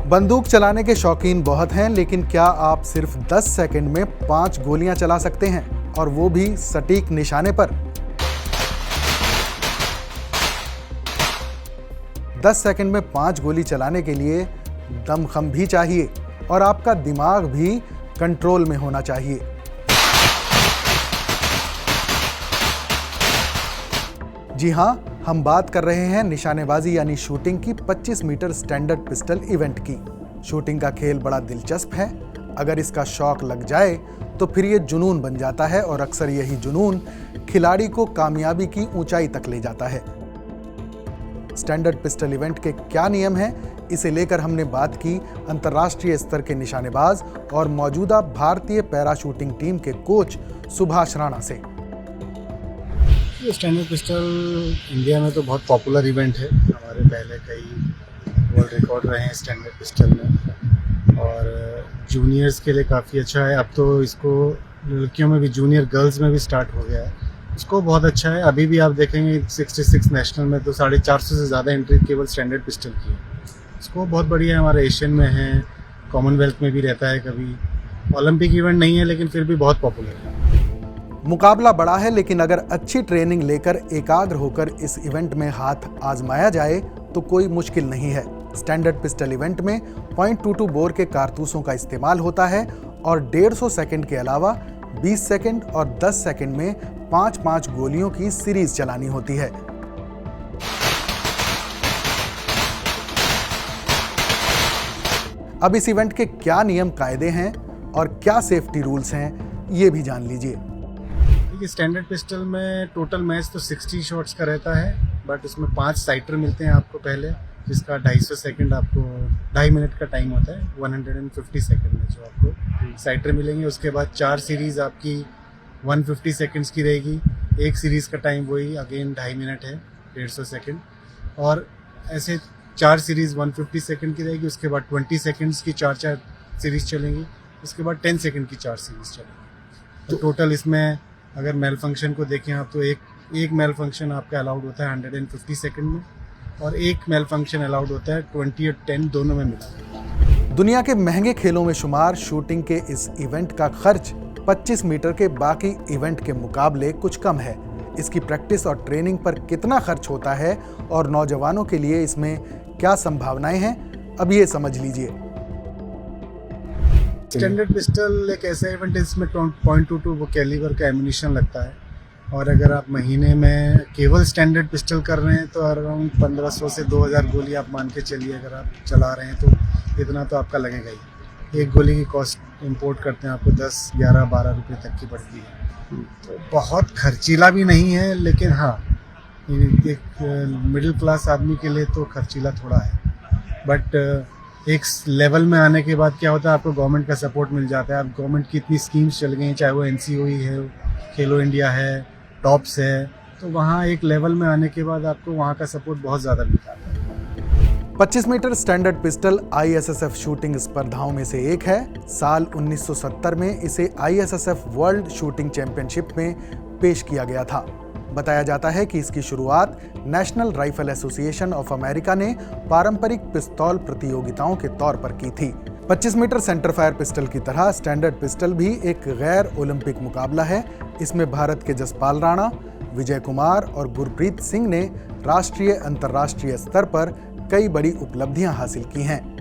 बंदूक चलाने के शौकीन बहुत हैं, लेकिन क्या आप सिर्फ 10 सेकंड में 5 गोलियां चला सकते हैं, और वो भी सटीक निशाने पर? 10 सेकंड में 5 गोली चलाने के लिए दमखम भी चाहिए और आपका दिमाग भी कंट्रोल में होना चाहिए। जी हां, हम बात कर रहे हैं निशानेबाजी यानी शूटिंग की 25 मीटर स्टैंडर्ड पिस्टल इवेंट की। शूटिंग का खेल बड़ा दिलचस्प है। अगर इसका शौक लग जाए तो फिर ये जुनून बन जाता है, और अक्सर यही जुनून खिलाड़ी को कामयाबी की ऊंचाई तक ले जाता है। स्टैंडर्ड पिस्टल इवेंट के क्या नियम हैं, इसे लेकर हमने बात की अंतर्राष्ट्रीय स्तर के निशानेबाज और मौजूदा भारतीय पैरा शूटिंग टीम के कोच सुभाष राणा से। स्टैंडर्ड पिस्टल इंडिया में तो बहुत पॉपुलर इवेंट है। हमारे पहले कई वर्ल्ड रिकॉर्ड रहे हैं स्टैंडर्ड पिस्टल में, और जूनियर्स के लिए काफ़ी अच्छा है। अब तो इसको लड़कियों में भी, जूनियर गर्ल्स में भी स्टार्ट हो गया है। इसको बहुत अच्छा है। अभी भी आप देखेंगे 66 नेशनल में तो 450 से ज़्यादा एंट्री केवल स्टैंडर्ड पिस्टल की है। इसको बहुत बढ़िया है। हमारे एशियन में है, कॉमनवेल्थ में भी रहता है कभी। ओलंपिक इवेंट नहीं है लेकिन फिर भी बहुत पॉपुलर है। मुकाबला बड़ा है, लेकिन अगर अच्छी ट्रेनिंग लेकर एकाग्र होकर इस इवेंट में हाथ आजमाया जाए तो कोई मुश्किल नहीं है। स्टैंडर्ड पिस्टल इवेंट में .22 बोर के कारतूसों का इस्तेमाल होता है, और 150 सेकंड के अलावा 20 सेकंड और 10 सेकंड में 5-5 गोलियों की सीरीज चलानी होती है। अब इस इवेंट के क्या नियम कायदे हैं और क्या सेफ्टी रूल्स हैं, ये भी जान लीजिए। स्टैंडर्ड पिस्टल में टोटल मैच तो 60 शॉट्स का रहता है, बट उसमें 5 साइटर मिलते हैं आपको पहले, जिसका 250 सेकंड आपको 2.5 मिनट का टाइम होता है। 150 सेकंड में जो आपको साइटर मिलेंगे। उसके बाद 4 सीरीज आपकी 150 सेकंड्स की रहेगी। एक सीरीज का टाइम वही अगेन 2.5 मिनट है, 150 सेकंड। और ऐसे 4 सीरीज 150 सेकंड की रहेगी। उसके बाद 20 सेकंड्स की 4 सीरीज चलेंगी। उसके बाद 10 सेकंड की 4 सीरीज चलेंगी। तो टोटल इसमें अगर मेल फंक्शन को देखें आप तो एक मेल फंक्शन आपका अलाउड होता है 150 सेकंड में, और एक मेल फंक्शन अलाउड होता है 20 और 10 दोनों में मिला। दुनिया के महंगे खेलों में शुमार शूटिंग के इस इवेंट का खर्च 25 मीटर के बाकी इवेंट के मुकाबले कुछ कम है। इसकी प्रैक्टिस और ट्रेनिंग पर कितना खर्च होता है और नौजवानों के लिए इसमें क्या संभावनाएं हैं, अब ये समझ लीजिए। स्टैंडर्ड पिस्टल एक ऐसा इवेंट है जिसमें .22 वो कैलिबर का एम्यूनिशन लगता है, और अगर आप महीने में केवल स्टैंडर्ड पिस्टल कर रहे हैं तो अराउंड 1500 से 2000 गोली आप मान के चलिए। अगर आप चला रहे हैं तो इतना तो आपका लगेगा ही। एक गोली की कॉस्ट इंपोर्ट करते हैं आपको 10, 11, 12 रुपये तक की पड़ती है। तो बहुत खर्चीला भी नहीं है, लेकिन हाँ, एक मिडिल क्लास आदमी के लिए तो खर्चीला थोड़ा है। बट एक लेवल में आने के बाद क्या होता है, आपको गवर्नमेंट का सपोर्ट मिल जाता है। आप गवर्नमेंट की इतनी स्कीम्स चल गई हैं, चाहे वो NCOE है, खेलो इंडिया है, टॉप्स है, तो वहाँ एक लेवल में आने के बाद आपको वहाँ का सपोर्ट बहुत ज़्यादा मिलता है। 25 metre standard pistol ISSF shooting स्पर्धाओं में से एक है। साल 1970 में इसे ISSF वर्ल्ड शूटिंग चैंपियनशिप में पेश किया गया था। बताया जाता है कि इसकी शुरुआत national rifle association of America ने पारंपरिक पिस्तौल प्रतियोगिताओं के तौर पर की थी। 25 मीटर सेंटर फायर पिस्टल की तरह स्टैंडर्ड पिस्टल भी एक गैर ओलंपिक मुकाबला है। इसमें भारत के जसपाल राणा, विजय कुमार और गुरप्रीत सिंह ने राष्ट्रीय अंतर्राष्ट्रीय स्तर पर कई बड़ी उपलब्धियां हासिल की हैं।